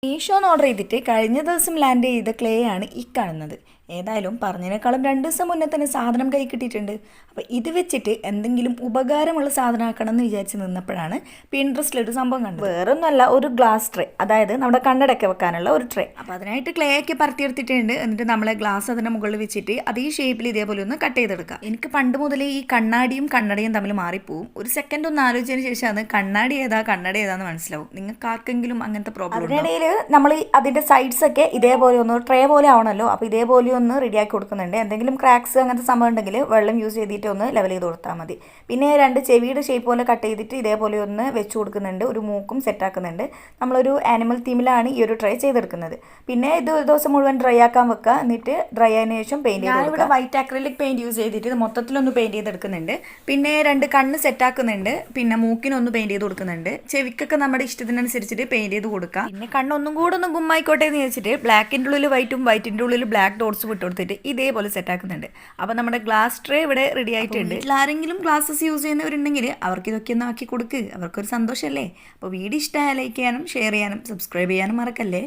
മീഷോന്ന് order ചെയ്തിട്ട് കഴിഞ്ഞ ദിവസം ലാൻഡ് ചെയ്ത ക്ലേ ആണ് ഈ കാണുന്നത്. ഏതായാലും പറഞ്ഞതിനേക്കാളും 2 ദിവസം മുന്നേ തന്നെ സാധനം കൈ കിട്ടിയിട്ടുണ്ട്. അപ്പോൾ ഇത് വെച്ചിട്ട് എന്തെങ്കിലും ഉപകാരമുള്ള സാധനം ആക്കണം എന്ന് വിചാരിച്ച് നിന്നപ്പോഴാണ് പിൻട്രസ്റ്റിലൊരു സംഭവം കണ്ടത്. വേറൊന്നുമല്ല, ഒരു ഗ്ലാസ് ട്രേ, അതായത് നമ്മുടെ കണ്ണടയൊക്കെ വെക്കാനുള്ള ഒരു ട്രേ. അപ്പോൾ അതിനായിട്ട് ക്ലേ ഒക്കെ പറത്തിയെടുത്തിട്ടുണ്ട്. എന്നിട്ട് നമ്മളെ ഗ്ലാസ് അതിൻ്റെ മുകളിൽ വെച്ചിട്ട് അതേ ഷേപ്പിൽ ഇതേപോലെ ഒന്ന് കട്ട് ചെയ്തെടുക്കാം. എനിക്ക് പണ്ട് മുതലേ ഈ കണ്ണാടിയും കണ്ണടയും തമ്മിൽ മാറിപ്പോവും. ഒരു സെക്കൻഡ് ഒന്ന് ആലോചിച്ചതിന് ശേഷമാണ് കണ്ണാടി ഏതാന്ന് മനസ്സിലാവും. നിങ്ങൾക്ക് ആർക്കെങ്കിലും അങ്ങനത്തെ പ്രോബ്ലം? അതിനിടയിൽ നമ്മൾ അതിൻ്റെ സൈഡ്സ് ഒക്കെ ഇതേപോലെ ഒന്ന് ട്രേ പോലെ ആവണമല്ലോ, അപ്പോൾ ഇതേപോലെ ഒന്ന് റെഡിയാക്കി കൊടുക്കുന്നുണ്ട്. എന്തെങ്കിലും ക്രാക്സ് അങ്ങനത്തെ സംഭവം ഉണ്ടെങ്കിൽ വെള്ളം യൂസ് ചെയ്തിട്ട് ഒന്ന് ലെവൽ ചെയ്ത് കൊടുത്താൽ മതി. പിന്നെ 2 ചെവിയുടെ ഷേപ്പ് പോലെ കട്ട് ചെയ്തിട്ട് ഇതേപോലെ ഒന്ന് വെച്ച് കൊടുക്കുന്നുണ്ട്. ഒരു മൂക്കും സെറ്റാക്കുന്നുണ്ട്. നമ്മളൊരു ആനിമൽ തീമിലാണ് ഈ ഒരു ട്രൈ ചെയ്തെടുക്കുന്നത്. പിന്നെ ഇത് ഒരു ദിവസം മുഴുവൻ ഡ്രൈ ആക്കാൻ വെക്കുക. എന്നിട്ട് ഡ്രൈ ആയതിനു ശേഷം പെയിൻറ്റ് ചെയ്ത് കൊടുക്കുക. വൈറ്റ് അക്രിലിക് പെയിൻറ്റ് യൂസ് ചെയ്തിട്ട് ഇത് മൊത്തത്തിലൊന്ന് പെയിൻറ്റ് ചെയ്തെടുക്കുന്നുണ്ട്. പിന്നെ 2 കണ്ണ് സെറ്റാക്കുന്നുണ്ട്. പിന്നെ മൂക്കിനൊന്ന് പെയിൻറ്റ് ചെയ്ത് കൊടുക്കുന്നുണ്ട്. ചെവിക്കൊക്കെ നമ്മുടെ ഇഷ്ടത്തിനനുസരിച്ചിട്ട് പെയിൻറ്റ് ചെയ്ത് കൊടുക്കുക. പിന്നെ കണ്ണൊന്നും കൂടെ ഒന്ന് ഗുമ്മായിക്കോട്ടെ എന്ന് വെച്ചിട്ട് ബ്ലാക്കിൻ്റെ ഉള്ളിൽ വൈറ്റും വൈറ്റിൻ്റെ ഉള്ളിൽ ബ്ലാക്ക് ഡോട്ട്സ് വിട്ട് കൊടുത്തിട്ട് ഇതേപോലെ സെറ്റാക്കുന്നുണ്ട്. അപ്പോൾ നമ്മുടെ ഗ്ലാസ് ട്രേ ഇവിടെ റെഡി ആയിട്ടുണ്ട്. ആരെങ്കിലും ഗ്ലാസ്സസ് യൂസ് ചെയ്യുന്നവരുണ്ടെങ്കിൽ അവർക്ക് ഇതൊക്കെ ഒന്ന് ആക്കി കൊടുക്കുക. അവർക്കൊരു സന്തോഷമല്ലേ. അപ്പോൾ വീഡിയോ ഇഷ്ടമായ ലൈക്ക് ചെയ്യാനും ഷെയർ ചെയ്യാനും സബ്സ്ക്രൈബ് ചെയ്യാനും മറക്കല്ലേ.